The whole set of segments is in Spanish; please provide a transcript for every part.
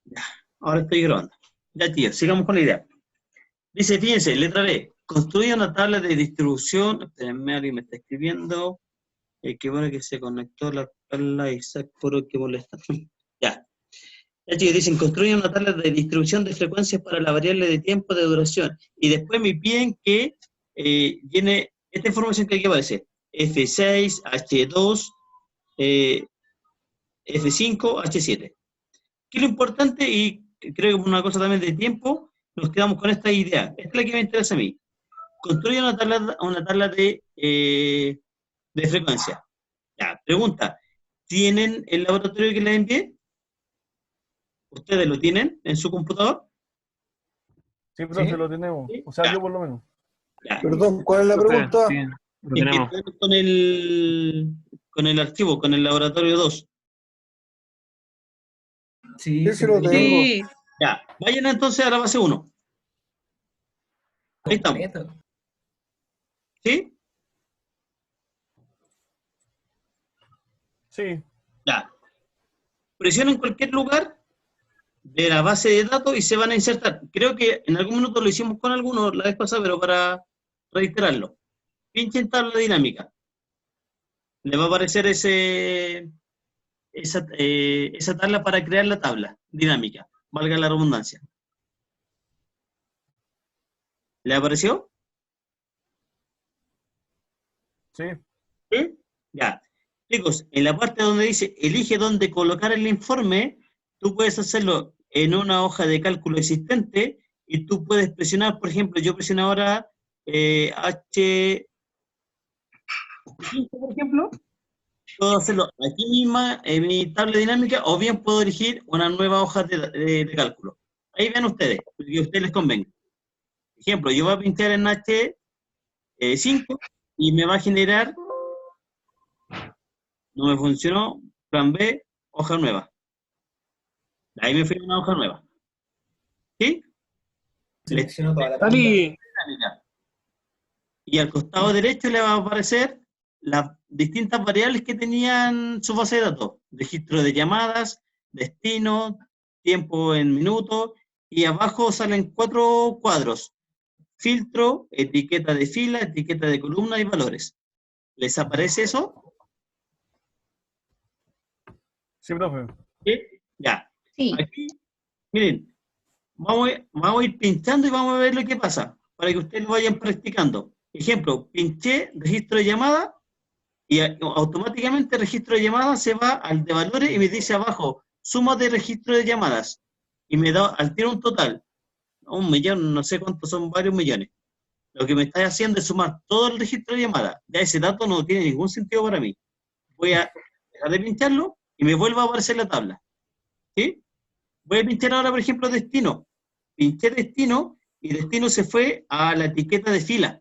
Ya, ahora estoy grabando. Ya, tío, sigamos con la idea. Dice, fíjense, letra B. Construye una tabla de distribución. Espérenme, alguien me está escribiendo. Qué bueno que se conectó la tabla, Isaac, por que molesta. Ya. Ya, chicos, dicen, construye una tabla de distribución de frecuencias para la variable de tiempo de duración. Y después me piden que llene esta información que aquí aparece. F6, H2, F5, H7. ¿Qué es lo importante? Y creo que por una cosa también de tiempo, nos quedamos con esta idea. Esta es la que me interesa a mí. Construye una tabla de frecuencia. Ya, pregunta. ¿Tienen el laboratorio que les envié? ¿Ustedes lo tienen en su computador? Sí, profe, Sí. lo tenemos. ¿Sí? O sea, Ya, yo por lo menos. ya. Perdón, ¿cuál es la Profe, pregunta? sí, lo Es que tenemos. están con el archivo, con el laboratorio 2. Sí, Sí, sí lo tengo. sí. Ya, vayan entonces a la base 1. Ahí estamos. Completo. ¿Sí? Sí. Ya. Presionen cualquier lugar de la base de datos y se van a insertar. Creo que en algún minuto lo hicimos con algunos la vez pasada, pero para reiterarlo. Pinchen tabla dinámica. Le va a aparecer esa tabla para crear la tabla dinámica, valga la redundancia. ¿Le apareció? Sí. ¿Sí? Ya. Chicos, en la parte donde dice elige dónde colocar el informe, tú puedes hacerlo en una hoja de cálculo existente y tú puedes presionar, por ejemplo, yo presiono ahora H5, por ejemplo, puedo hacerlo aquí misma en mi tabla dinámica o bien puedo elegir una nueva hoja de cálculo. Ahí ven ustedes, lo que a ustedes les convenga. Por ejemplo, yo voy a pinchar en H5 y me va a generar, no me funcionó, plan B, hoja nueva. Ahí me fui a una hoja nueva. ¿Sí? Selecciono toda la tabla. Dani, Y al costado derecho le va a aparecer las distintas variables que tenían su base de datos. Registro de llamadas, destino, tiempo en minutos, y abajo salen 4 cuadros. Filtro, etiqueta de fila, etiqueta de columna y valores. ¿Les aparece eso? sí, profe. ¿Sí? Ya. Sí. Aquí, miren, vamos a ir pinchando y vamos a ver lo que pasa, para que ustedes lo vayan practicando. Ejemplo, pinché registro de llamada y automáticamente el registro de llamadas se va al de valores y me dice abajo, suma de registro de llamadas. Y me da al tiro un total, 1.000.000, no sé cuántos son, varios millones. Lo que me está haciendo es sumar todo el registro de llamadas. Ya ese dato no tiene ningún sentido para mí. Voy a dejar de pincharlo y me vuelve a aparecer la tabla. ¿Sí? Voy a pinchar ahora, por ejemplo, destino. Pinché destino y destino se fue a la etiqueta de fila.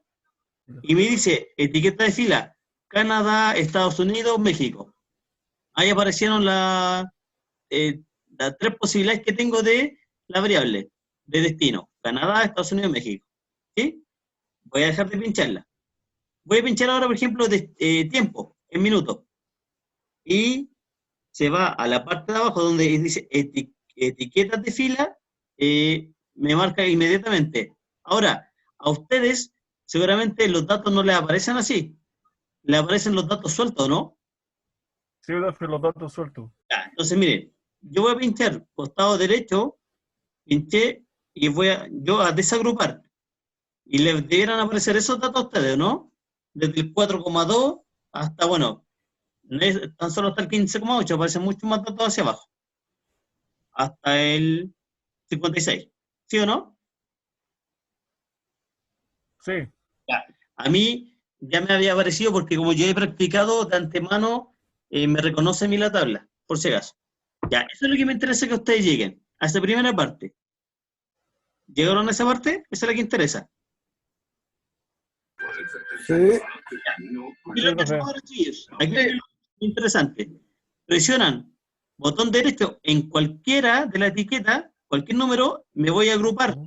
Y me dice, etiqueta de fila, Canadá, Estados Unidos, México. Ahí aparecieron las 3 posibilidades que tengo de la variable de destino. Canadá, Estados Unidos, México. ¿Sí? Voy a dejar de pincharla. Voy a pinchar ahora, por ejemplo, tiempo, en minutos. Y se va a la parte de abajo donde dice etiquetas de fila, me marca inmediatamente. Ahora, a ustedes seguramente los datos no les aparecen así, les aparecen los datos sueltos, ¿no? Sí, profe, los datos sueltos. Ya, entonces miren, yo voy a pinchar costado derecho, pinché y yo a desagrupar. Y les debieran aparecer esos datos a ustedes, ¿no? Desde el 4,2 hasta, bueno, no es tan solo hasta el 15,8, aparecen muchos más datos hacia abajo. Hasta el 56. ¿Sí o no? Sí. Ya. A mí ya me había aparecido porque como yo he practicado de antemano, me reconoce a mí la tabla, por si acaso. Ya, eso es lo que me interesa que ustedes lleguen, a esa primera parte. ¿Llegaron a esa parte? Esa es la que interesa. Sí. Y lo que hacemos ahora, chicos, aquí viene lo interesante. Presionan botón derecho en cualquiera de la etiqueta, cualquier número, me voy a agrupar.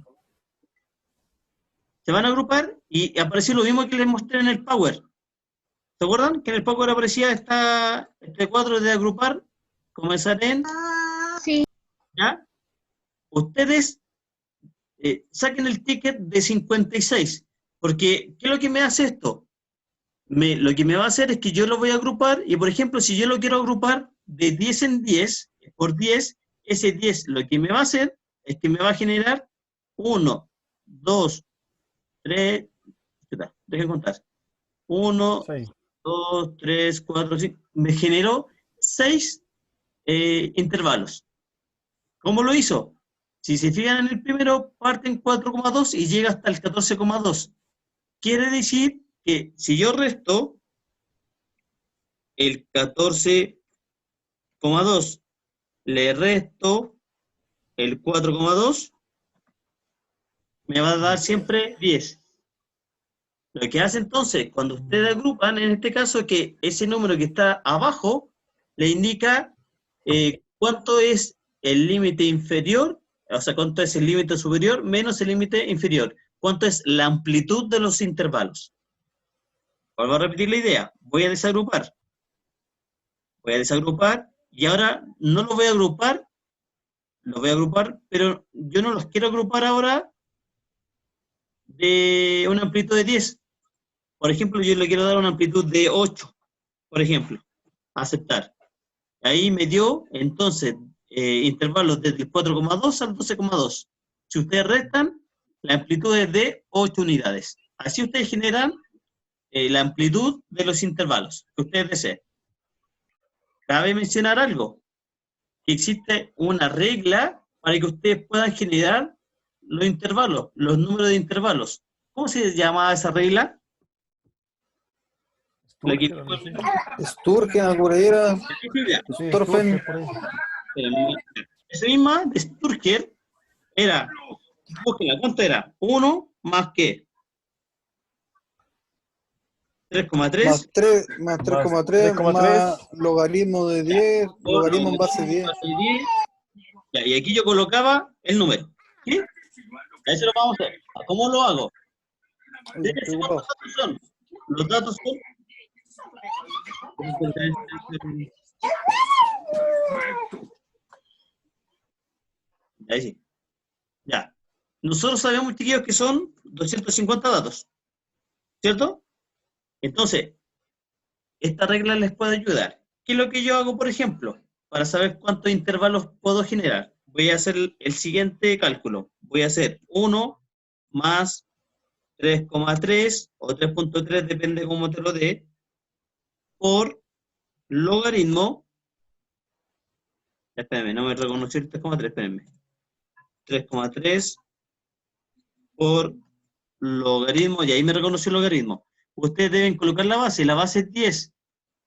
Se van a agrupar y apareció lo mismo que les mostré en el Power. ¿Se acuerdan? Que en el Power aparecía este cuadro de agrupar, comenzar en... Sí. ¿Ya? ustedes saquen el ticket de 56, porque ¿qué es lo que me hace esto? Lo que me va a hacer es que yo lo voy a agrupar, y por ejemplo, si yo lo quiero agrupar de 10 en 10, por 10, ese 10 lo que me va a hacer es que me va a generar 1, 2, 3, déjenme contar, 1, 6. 2, 3, 4, 5, me generó 6 intervalos. ¿Cómo lo hizo? Si se fijan en el primero, parte en 4,2 y llega hasta el 14,2. Quiere decir que si yo resto el 14,2, le resto el 4,2, me va a dar siempre 10. Lo que hace entonces, cuando ustedes agrupan, en este caso, que ese número que está abajo le indica cuánto es el límite inferior, o sea, cuánto es el límite superior menos el límite inferior, cuánto es la amplitud de los intervalos. Vuelvo a repetir la idea, voy a desagrupar, y ahora no lo voy a agrupar, pero yo no los quiero agrupar ahora de una amplitud de 10. Por ejemplo, yo le quiero dar una amplitud de 8, por ejemplo, aceptar. Ahí me dio, entonces, intervalos desde el 4,2 al 12,2. Si ustedes restan, la amplitud es de 8 unidades. Así ustedes generan la amplitud de los intervalos que ustedes deseen. Cabe mencionar algo, que existe una regla para que ustedes puedan generar los intervalos, los números de intervalos. ¿Cómo se llama esa regla? La que... Sturgeon, por ahí era. Sí, Thorfen. por ahí. Esa misma de Sturgeon era, búsquenla, ¿cuánto era? 1 más ¿qué? 3,3 Más 3, más 3,3, más logaritmo de 10, logaritmo en base 10. Ya, y aquí yo colocaba el número. ¿Sí? Eso lo vamos a hacer. ¿Cómo lo hago? Los datos son. Ahí sí. Ya. Nosotros sabemos, chiquillos, que son 250 datos. ¿Cierto? Entonces, esta regla les puede ayudar. ¿Qué es lo que yo hago, por ejemplo? Para saber cuántos intervalos puedo generar. Voy a hacer el siguiente cálculo. Voy a hacer 1 más 3,3 o 3,3, depende cómo te lo dé, por logaritmo. Espérenme, no me reconocí el 3,3, espérenme. 3,3 por logaritmo, y ahí me reconoció el logaritmo. Ustedes deben colocar la base es 10.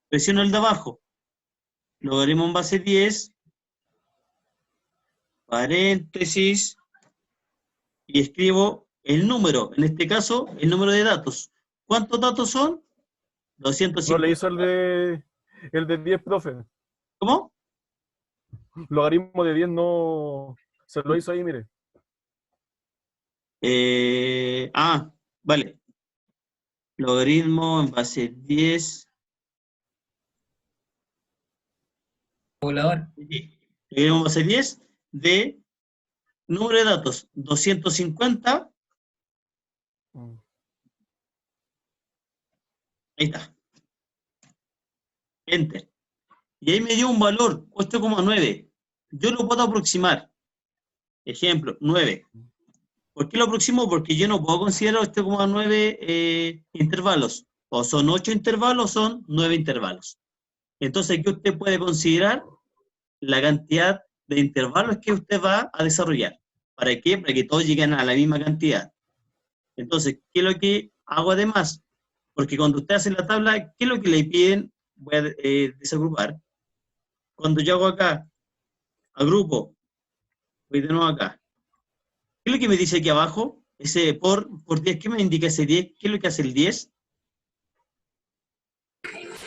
Presiono el de abajo. Logaritmo en base 10, paréntesis, y escribo el número, en este caso, el número de datos. ¿Cuántos datos son? 250. No le hizo el de 10, profe. ¿Cómo? Logaritmo de 10 no. Se lo hizo ahí, mire. Vale. Logaritmo en base 10. Poblador. Logaritmo en base 10 de número de datos 250. Ahí está. Enter. Y ahí me dio un valor, 8,9. Yo lo puedo aproximar. Ejemplo, 9. ¿Por qué lo aproximo? Porque yo no puedo considerar 8,9 intervalos. O son 8 intervalos, o son 9 intervalos. Entonces, ¿qué usted puede considerar? La cantidad de intervalos que usted va a desarrollar. ¿Para qué? Para que todos lleguen a la misma cantidad. Entonces, ¿qué es lo que hago además? Porque cuando usted hace la tabla, ¿qué es lo que le piden? Voy a desagrupar. Cuando yo hago acá, agrupo, voy de nuevo acá. ¿Qué es lo que me dice aquí abajo? Ese por 10, ¿qué me indica ese 10? ¿Qué es lo que hace el 10?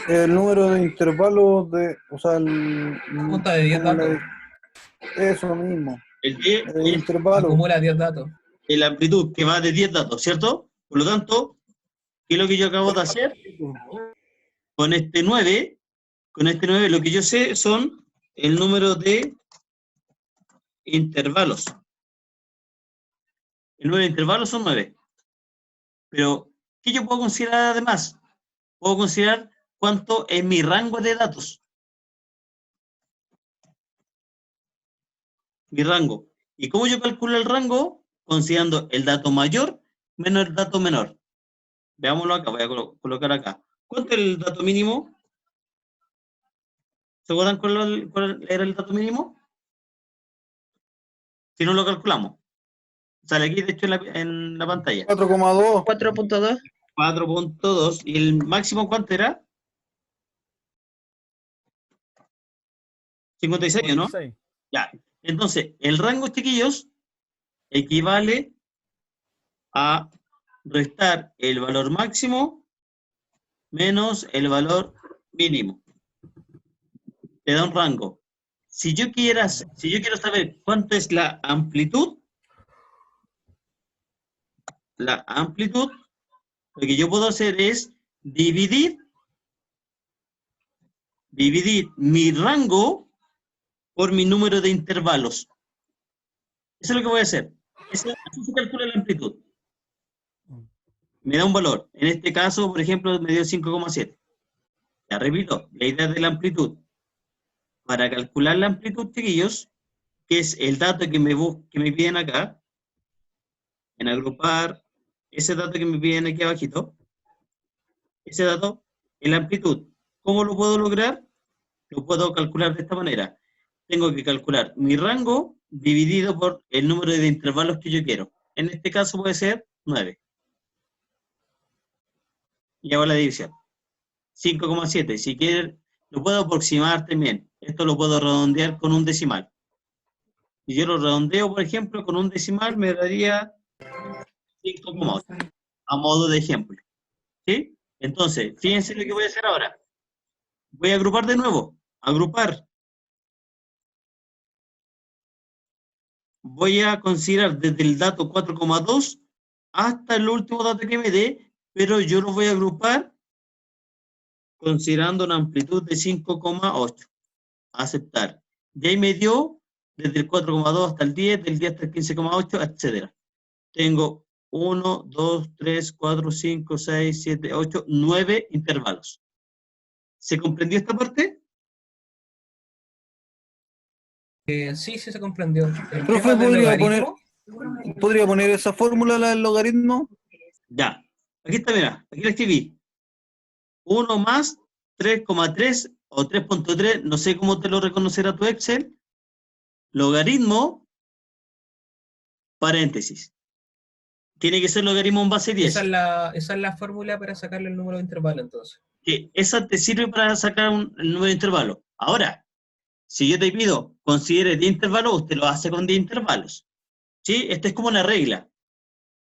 El número de intervalos de, o sea, Junta de 10 datos. Eso mismo. El 10 El es intervalo. Acumula 10 datos. la amplitud que va de 10 datos, ¿cierto? Por lo tanto, ¿qué es lo que yo acabo de hacer? Con este 9, lo que yo sé son el número de intervalos. El número de intervalos son 9. Pero, ¿qué yo puedo considerar además? Puedo considerar cuánto es mi rango de datos. Mi rango. ¿Y cómo yo calculo el rango? Considerando el dato mayor menos el dato menor. Veámoslo acá, voy a colocar acá. ¿Cuánto es el dato mínimo? ¿Se acuerdan cuál era el dato mínimo? Si no lo calculamos. Sale aquí, de hecho, en la pantalla. 4,2. 4.2. 4.2. ¿Y el máximo cuánto era? 56, ¿no? 56. Ya. Entonces, el rango, chiquillos, equivale a restar el valor máximo menos el valor mínimo. Te da un rango. Si yo quiero saber cuánto es la amplitud, lo que yo puedo hacer es dividir mi rango por mi número de intervalos. Eso es lo que voy a hacer. Así se calcula la amplitud. Me da un valor. En este caso, por ejemplo, me dio 5,7. Ya repito, la idea de la amplitud. Para calcular la amplitud, chiquillos, que es el dato que me piden acá, en agrupar, ese dato que me piden aquí abajito, ese dato, en la amplitud. ¿Cómo lo puedo lograr? Lo puedo calcular de esta manera. Tengo que calcular mi rango dividido por el número de intervalos que yo quiero. En este caso puede ser 9. Y hago la división. 5,7. Si quiero, lo puedo aproximar también. Esto lo puedo redondear con un decimal. Si yo lo redondeo, por ejemplo, con un decimal, me daría 5,8. A modo de ejemplo. ¿Sí? Entonces, fíjense lo que voy a hacer ahora. Voy a agrupar de nuevo. Agrupar. Voy a considerar desde el dato 4,2 hasta el último dato que me dé, pero yo lo voy a agrupar considerando una amplitud de 5,8. Aceptar. De ahí me dio desde el 4,2 hasta el 10, del 10 hasta el 15,8, etc. Tengo 1, 2, 3, 4, 5, 6, 7, 8, 9 intervalos. ¿Se comprendió esta parte? Sí, sí se comprendió. El Profe, tema del logaritmo, ¿podría poner esa fórmula, la del logaritmo? Ya. Aquí está, mira. Aquí la escribí. 1 más 3,3 o 3.3, no sé cómo te lo reconocerá tu Excel, logaritmo, paréntesis. Tiene que ser logaritmo en base 10. esa es la fórmula para sacarle el número de intervalo, entonces. Que esa te sirve para sacar el número de intervalo. Ahora, si yo te pido considere 10 intervalos, usted lo hace con 10 intervalos. ¿Sí? Esta es como una regla.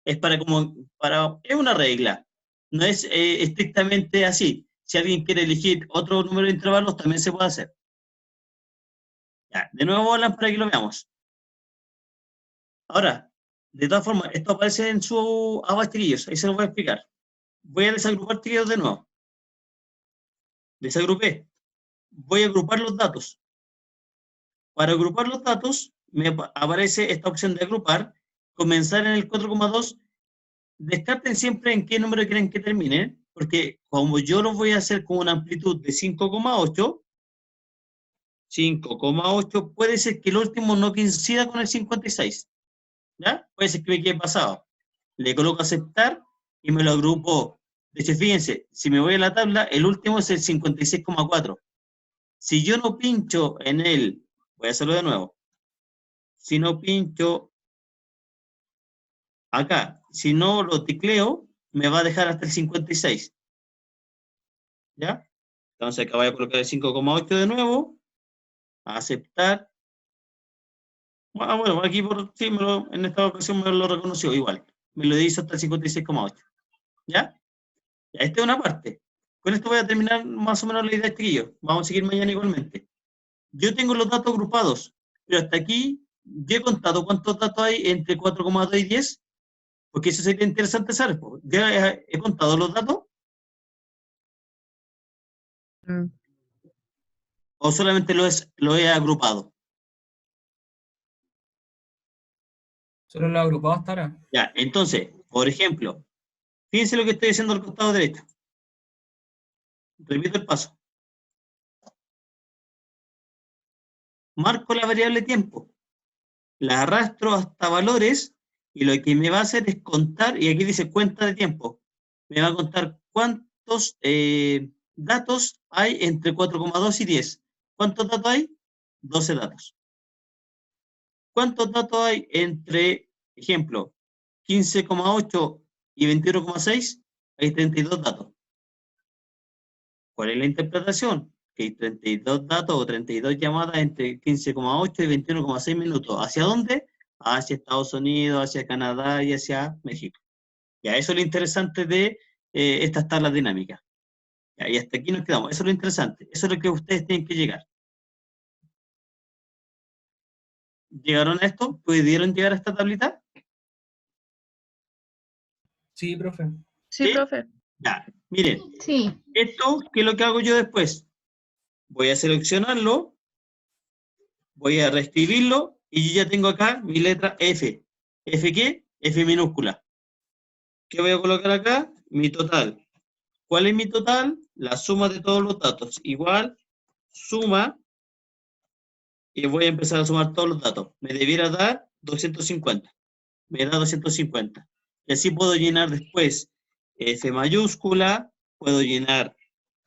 Es es una regla. No es estrictamente así. Si alguien quiere elegir otro número de intervalos, también se puede hacer. Ya, de nuevo, Alan, para que lo veamos. Ahora, de todas formas, esto aparece en su abajo, chiquillos. Ahí se lo voy a explicar. Voy a desagrupar, chiquillos, de nuevo. Desagrupé. Voy a agrupar los datos. Para agrupar los datos, me aparece esta opción de agrupar. Comenzar en el 4,2. Descarten siempre en qué número quieren que termine, porque como yo lo voy a hacer con una amplitud de 5,8, puede ser que el último no coincida con el 56. ¿Ya? Puede ser que me quede pasado. Le coloco aceptar y me lo agrupo. De hecho, fíjense, si me voy a la tabla, el último es el 56,4. Si yo no pincho en él, voy a hacerlo de nuevo. Si no pincho acá, si no lo tecleo, me va a dejar hasta el 56. ¿Ya? Entonces acá voy a colocar el 5,8 de nuevo. Aceptar. Bueno, aquí sí, en esta ocasión me lo reconoció igual. Me lo hizo hasta el 56,8. ¿Ya? Esta es una parte. Con esto voy a terminar más o menos la idea, chiquillos. Vamos a seguir mañana igualmente. Yo tengo los datos agrupados, pero hasta aquí yo he contado cuántos datos hay entre 4,2 y 10, porque eso sería interesante saber. ¿Ya he contado los datos Mm. o solamente lo he agrupado? Solo lo agrupado hasta ahora. Ya, entonces, por ejemplo, fíjense lo que estoy haciendo al costado derecho. Repito el paso. Marco la variable tiempo. La arrastro hasta valores y lo que me va a hacer es contar, y aquí dice cuenta de tiempo. Me va a contar cuántos datos hay entre 4,2 y 10. ¿Cuántos datos hay? 12 datos. ¿Cuántos datos hay entre, ejemplo, 15,8 y 21,6? Hay 32 datos. ¿Cuál es la interpretación? Que hay 32 datos o 32 llamadas entre 15,8 y 21,6 minutos. ¿Hacia dónde? Hacia Estados Unidos, hacia Canadá y hacia México. Ya, eso es lo interesante de estas tablas dinámicas. Ya, y hasta aquí nos quedamos. Eso es lo interesante. Eso es lo que ustedes tienen que llegar. ¿Llegaron a esto? ¿Pudieron llegar a esta tablita? Sí, profe. Sí, ¿Sí? profe. Ya, miren. Sí. Esto, ¿qué es lo que hago yo después? Voy a seleccionarlo, voy a reescribirlo, y yo ya tengo acá mi letra F. ¿F qué? F minúscula. ¿Qué voy a colocar acá? Mi total. ¿Cuál es mi total? La suma de todos los datos. Igual, suma, y voy a empezar a sumar todos los datos. Me debiera dar 250. Me da 250. Y así puedo llenar después F mayúscula, puedo llenar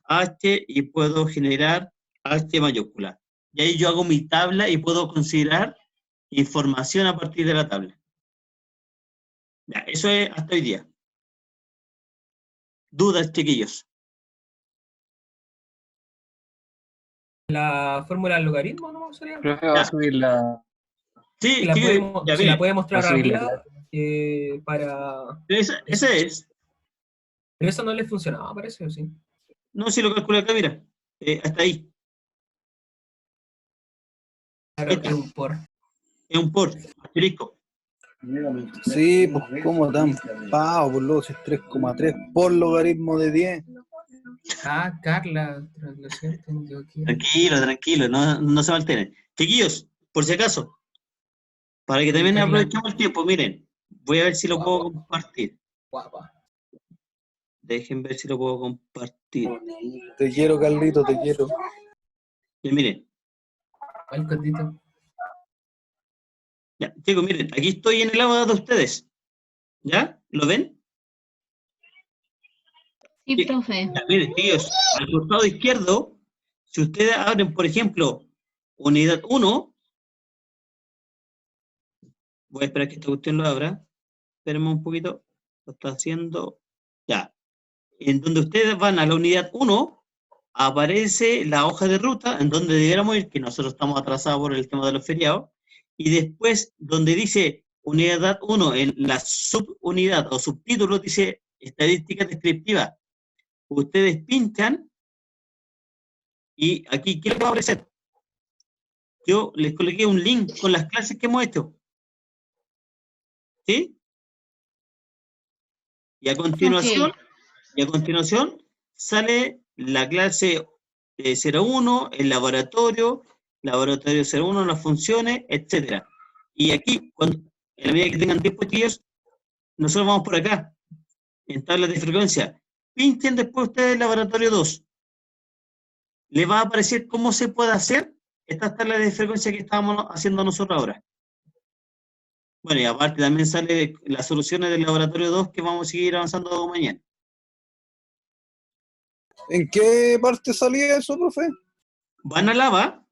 H y puedo generar H mayúscula. Y ahí yo hago mi tabla y puedo considerar información a partir de la tabla. Ya, eso es hasta hoy día. ¿Dudas, chiquillos? La fórmula del logaritmo, ¿no? Sería. Profe, va a subir la... Sí, Si la chiquillos, puede, ya si la miren, puede mostrar va a subir la arriba para... esa es. Pero eso no le funcionaba, parece, ¿o sí? No, si lo calculé acá, mira. Hasta ahí. Claro, Ahí está. es un por. Es un por, asterisco. Sí, pues como tan pavo, por lo si es 3,3 por logaritmo de 10. Ah, Carla, lo siento, yo aquí. Tranquilo, tranquilo, no se alteren. Chiquillos, por si acaso, para que también Carla. aprovechemos el tiempo, miren, voy a ver si lo puedo compartir. Guapa. Dejen ver si lo puedo compartir. Te quiero, Carlito, te quiero. Ya, miren, Al cotito. ya, chicos, miren, aquí estoy en el avatar de ustedes. ¿Ya? ¿Lo ven? Sí, Sí. profe. Ya, miren, chiquillos, al costado izquierdo, si ustedes abren, por ejemplo, unidad 1, voy a esperar que esta cuestión lo abra. Espérenme un poquito, lo está haciendo. Ya. En donde ustedes van a la unidad 1, aparece la hoja de ruta en donde debiéramos ir, que nosotros estamos atrasados por el tema de los feriados, y después donde dice unidad 1, en la subunidad o subtítulo dice estadísticas descriptivas. Ustedes pinchan y aquí, ¿qué les va a aparecer? Yo les coloqué un link con las clases que hemos hecho. ¿Sí? Y a continuación, Ok. y a continuación sale la clase 01, el laboratorio 01, las funciones, etc. Y aquí, en la medida que tengan tiempo, chicos, nosotros vamos por acá, en tablas de frecuencia. Pinchen después ustedes el laboratorio 2. Les va a aparecer cómo se puede hacer estas tablas de frecuencia que estábamos haciendo nosotros ahora. Bueno, y aparte también sale las soluciones del laboratorio 2 que vamos a seguir avanzando mañana. ¿En qué parte salía eso, profe? Van a Lava,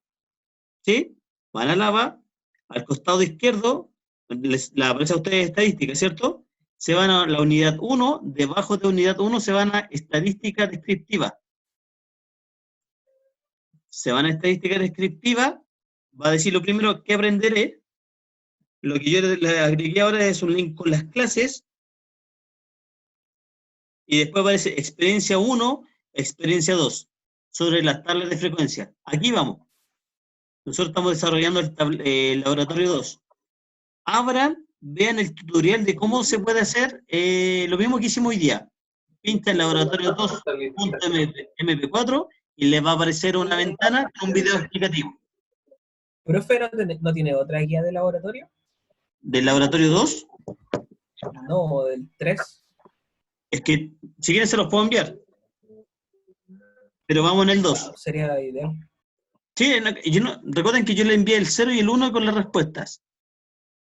¿sí? Van a Lava, al costado izquierdo, la aparece a ustedes estadística, ¿cierto? Se van a la unidad 1, debajo de unidad 1 se van a estadística descriptiva. Se van a estadística descriptiva, va a decir lo primero que aprenderé. Lo que yo le agregué ahora es un link con las clases, y después aparece experiencia 1, experiencia 2, sobre las tablas de frecuencia. Aquí vamos. Nosotros estamos desarrollando el laboratorio 2. Abran, vean el tutorial de cómo se puede hacer lo mismo que hicimos hoy día. Pinta el laboratorio 2.mp4 y les va a aparecer una ventana con un video explicativo. ¿Profe no tiene otra guía de laboratorio? del laboratorio 2? No, del 3. Es que, si quieren se los puedo enviar. Pero vamos en el 2. Sería ideal. Sí, recuerden que yo le envié el 0 y el 1 con las respuestas.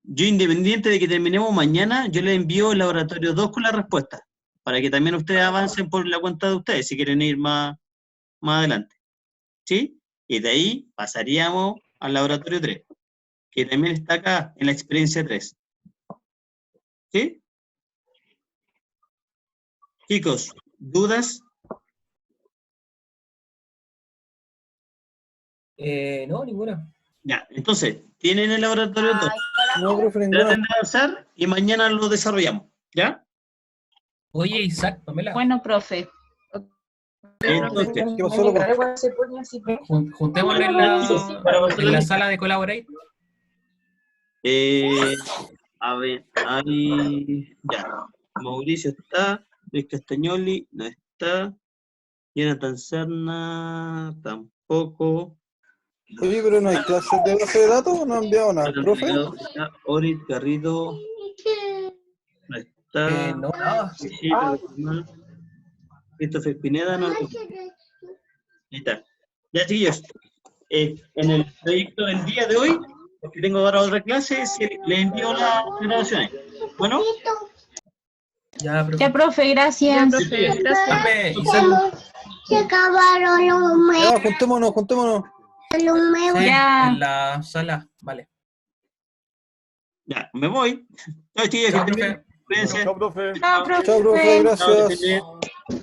Yo, independiente de que terminemos mañana, yo le envío el laboratorio 2 con las respuestas, para que también ustedes avancen por la cuenta de ustedes, si quieren ir más adelante. ¿Sí? Y de ahí pasaríamos al laboratorio 3, que también está acá en la experiencia 3. ¿Sí? Chicos, ¿dudas? No, ninguna. Ya, entonces, tienen el laboratorio 2. No, profe, ninguna. Traten de avanzar y mañana lo desarrollamos. ¿Ya? Oye, Isaac, Pamela, Bueno, profe. Entonces, ¿Qué pasó, loco? juntémonos en la sala de Collaborate. A ver, ahí, ya. Mauricio está, Luis Castagnoli no está, Jonathan Serna tampoco. Oye, pero no hay clases de base de datos, no han enviado nada, profe. Está, Orit Garrido no está. No, nada. Christopher Pineda no. Ahí está. Ya, chiquillos, en el proyecto del día de hoy, porque tengo ahora otra clase, les envío las grabaciones. Bueno. Ya, profe. Ya, profe, gracias. Profe, Isaac. Se acabaron los Ya, meses. juntémonos. Sí, Ya. en la sala, vale. Ya, me voy. Chao, chiquillos, Chao, que estén bien. profe. Cuídense. Chao, profe. Chao, Chao, profe, profe. Chao, que gracias. estén bien.